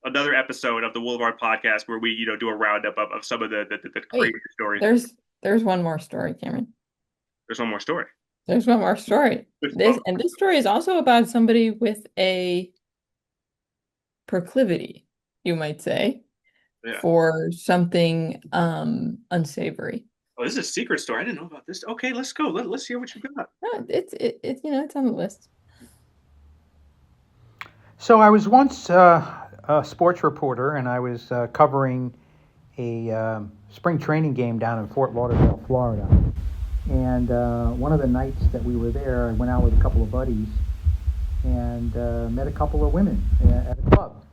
another episode of the Woolyvard podcast where we, do a roundup of some of the crazy stories. There's one more story, Cameron. There's one more story. There's one more story. This story is also about somebody with a proclivity, you might say, for something unsavory. Oh, this is a secret story. I didn't know about this. Okay, let's go. Let's hear what you got. No, it's on the list. So I was once a sports reporter, and I was covering a spring training game down in Fort Lauderdale, Florida. And one of the nights that we were there, I went out with a couple of buddies and met a couple of women at a club.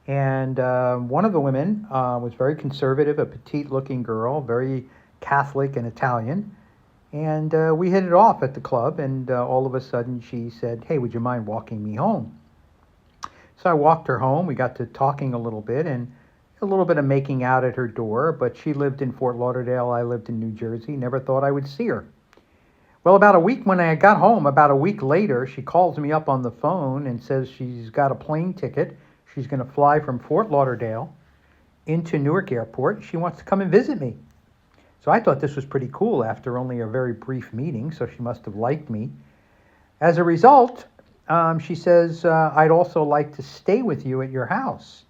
And one of the women was very conservative, a petite-looking girl, very Catholic and Italian. And we hit it off at the club, and all of a sudden she said, "Hey, would you mind walking me home?" So I walked her home. We got to talking a little bit and a little bit of making out at her door, but she lived in Fort Lauderdale. I lived in New Jersey. Never thought I would see her. Well, about a week when I got home, about a week later, she calls me up on the phone and says she's got a plane ticket. She's going to fly from Fort Lauderdale into Newark Airport. She wants to come and visit me. So I thought this was pretty cool after only a very brief meeting, so she must have liked me. As a result, she says, I'd also like to stay with you at your house.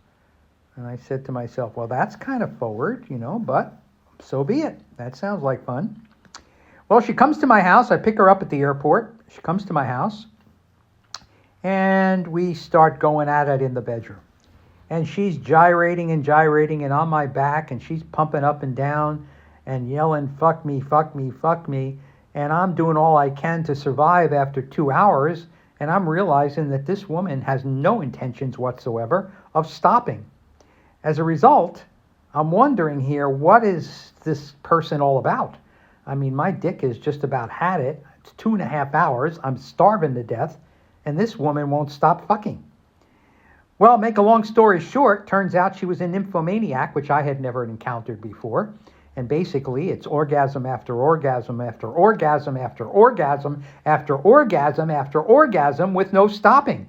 And I said to myself, well, that's kind of forward, but so be it. That sounds like fun. Well, she comes to my house. I pick her up at the airport. She comes to my house, and we start going at it in the bedroom. And she's gyrating and on my back, and she's pumping up and down and yelling, fuck me, fuck me, fuck me. And I'm doing all I can to survive after 2 hours, and I'm realizing that this woman has no intentions whatsoever of stopping. As a result, I'm wondering here, what is this person all about? I mean, my dick has just about had it. It's 2.5 hours. I'm starving to death, and this woman won't stop fucking. Well, make a long story short, turns out she was a nymphomaniac, which I had never encountered before. And basically, it's orgasm after orgasm after orgasm after orgasm after orgasm after orgasm with no stopping.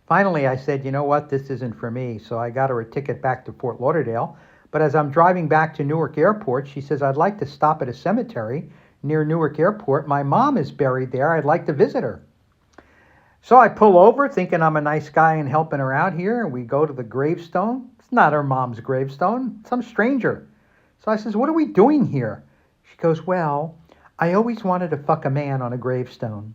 Finally, I said, you know what, this isn't for me. So I got her a ticket back to Fort Lauderdale. But as I'm driving back to Newark Airport, she says, I'd like to stop at a cemetery near Newark Airport. My mom is buried there. I'd like to visit her. So I pull over thinking I'm a nice guy and helping her out here. And we go to the gravestone. It's not her mom's gravestone, some stranger. So I says, what are we doing here? She goes, well, I always wanted to fuck a man on a gravestone.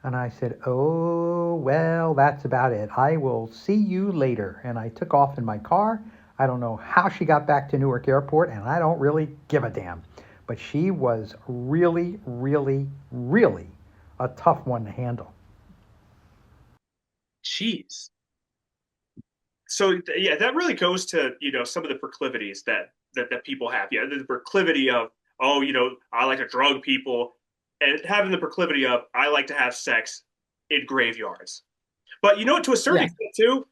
And I said, oh, well, that's about it. I will see you later. And I took off in my car. I don't know how she got back to Newark Airport, and I don't really give a damn. But she was really, really, really a tough one to handle. Jeez. So yeah, that really goes to some of the proclivities that people have. Yeah, the proclivity of I like to drug people, and having the proclivity of I like to have sex in graveyards. But to a certain extent too,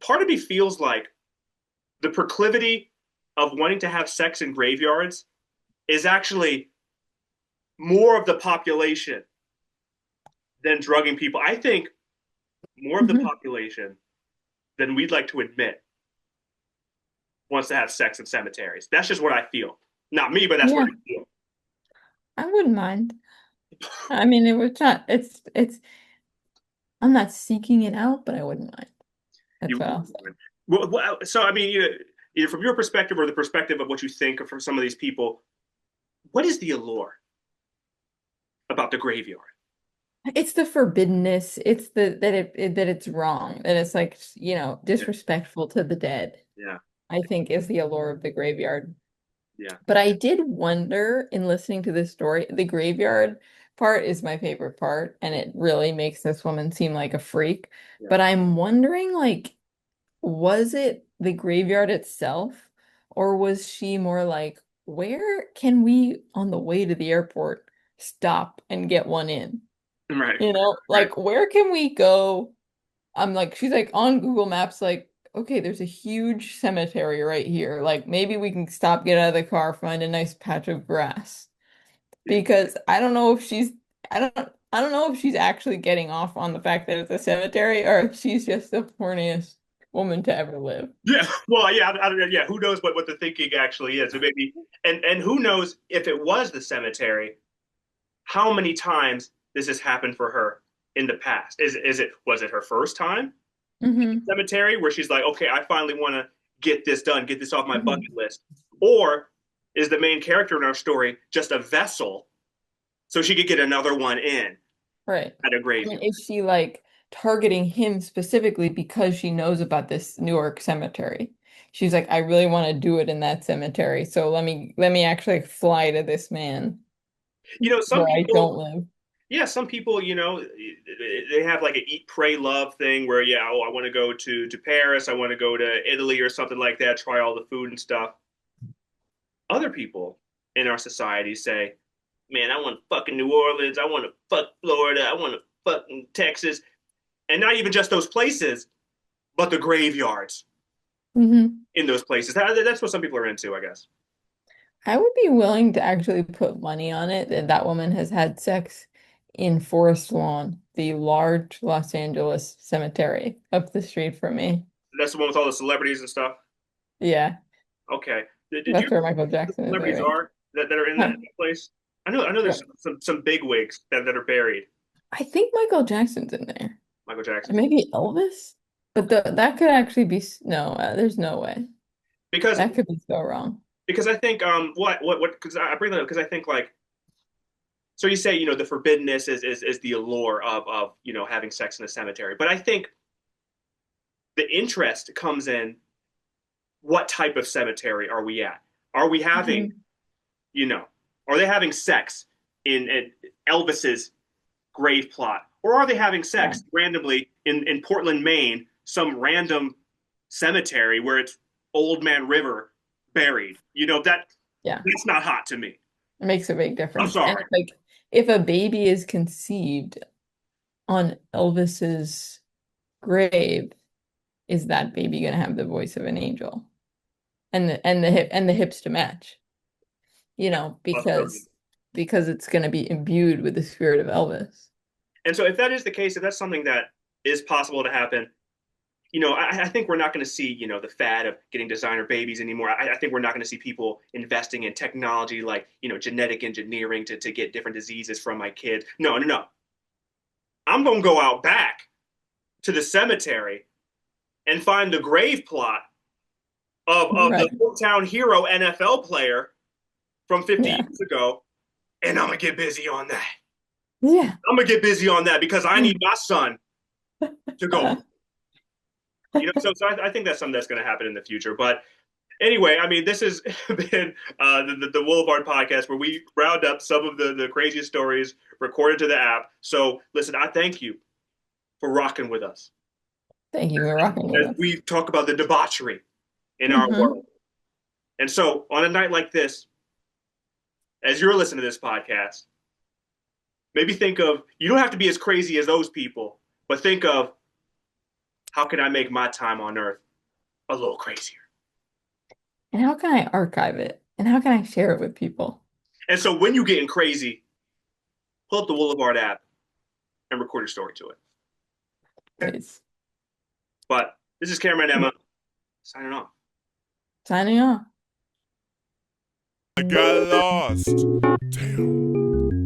part of me feels like the proclivity of wanting to have sex in graveyards is actually more of the population than drugging people. I think more of the population than we'd like to admit wants to have sex in cemeteries. That's just what I feel. Not me, but that's what I feel. I wouldn't mind. I mean, it was not, it's, I'm not seeking it out, but I wouldn't mind. That's what I'll say. Well, so I mean, either from your perspective or the perspective of what you think of from some of these people, what is the allure about the graveyard? It's the forbiddenness. It's that it's wrong. That it's like, disrespectful to the dead. Yeah. I think is the allure of the graveyard. Yeah. But I did wonder in listening to this story, the graveyard part is my favorite part, and it really makes this woman seem like a freak. Yeah. But I'm wondering, like, was it the graveyard itself, or was she more like, where can we, on the way to the airport, stop and get one in? Right. Like, where can we go? I'm like, she's like on Google Maps, like, okay, there's a huge cemetery right here. Like, maybe we can stop, get out of the car, find a nice patch of grass. Because I don't know if she's actually getting off on the fact that it's a cemetery, or if she's just the horniest woman to ever live. Yeah, well, yeah, I don't know. Yeah, who knows what the thinking actually is? Maybe, and who knows if it was the cemetery, how many times this has happened for her in the past? Was it her first time in the cemetery where she's like, okay, I finally want to get this done, get this off my bucket list, or is the main character in our story just a vessel so she could get another one in? Right. At a graveyard. I mean, is she like targeting him specifically because she knows about this Newark cemetery? She's like, I really want to do it in that cemetery, so let me actually fly to this man. Some where people I don't live. Yeah, some people, they have like an eat, pray, love thing where, I want to go to Paris, I want to go to Italy or something like that, try all the food and stuff. Other people in our society say, man, I want fucking New Orleans, I want to fuck Florida, I want to fucking Texas. And not even just those places, but the graveyards Mm-hmm. in those places. That's what some people are into, I guess. I would be willing to actually put money on it that that woman has had sex in Forest Lawn, the large Los Angeles cemetery up the street from me. That's the one with all the celebrities and stuff. Yeah, Okay. Did you that's where Michael know who the Jackson is, I celebrities think. are that are in Huh. that place? I know there's some big wigs that are buried. I think Michael Jackson's in there. Michael And Jackson. maybe Elvis? But that could actually be no, there's no way. Because That could be so wrong. I think what because I bring that up because I think like so you say the forbiddenness is the allure of having sex in a cemetery, but I think the interest comes in what type of cemetery are we at? Are we having are they having sex in Elvis's grave plot, or are they having sex randomly in Portland, Maine, some random cemetery where it's Old Man River buried? That's not hot to me. It makes a big difference. I'm And sorry. like if a baby is conceived on Elvis's grave, is that baby gonna have the voice of an angel? And the hips to match, because it's gonna be imbued with the spirit of Elvis. And so if that is the case, if that's something that is possible to happen, I think we're not going to see, the fad of getting designer babies anymore. I think we're not going to see people investing in technology like, genetic engineering to get different diseases from my kids. No, no, no. I'm going to go out back to the cemetery and find the grave plot of the hometown hero NFL player from 50 years ago, and I'm going to get busy on that. Yeah. I'm going to get busy on that because I need my son to go. So I think that's something that's going to happen in the future. But anyway, I mean, this has been the Woolyvard podcast where we round up some of the craziest stories recorded to the app. So listen, I thank you for rocking with us. Thank you for rocking with us. We talk about the debauchery in our world. And so on a night like this, as you're listening to this podcast, maybe think of, you don't have to be as crazy as those people, but think of, how can I make my time on Earth a little crazier? And how can I archive it? And how can I share it with people? And so when you're getting crazy, pull up the Woolyvard app and record your story to it. Please. But this is Cameron and Emma signing off. Signing off. I got lost. Damn.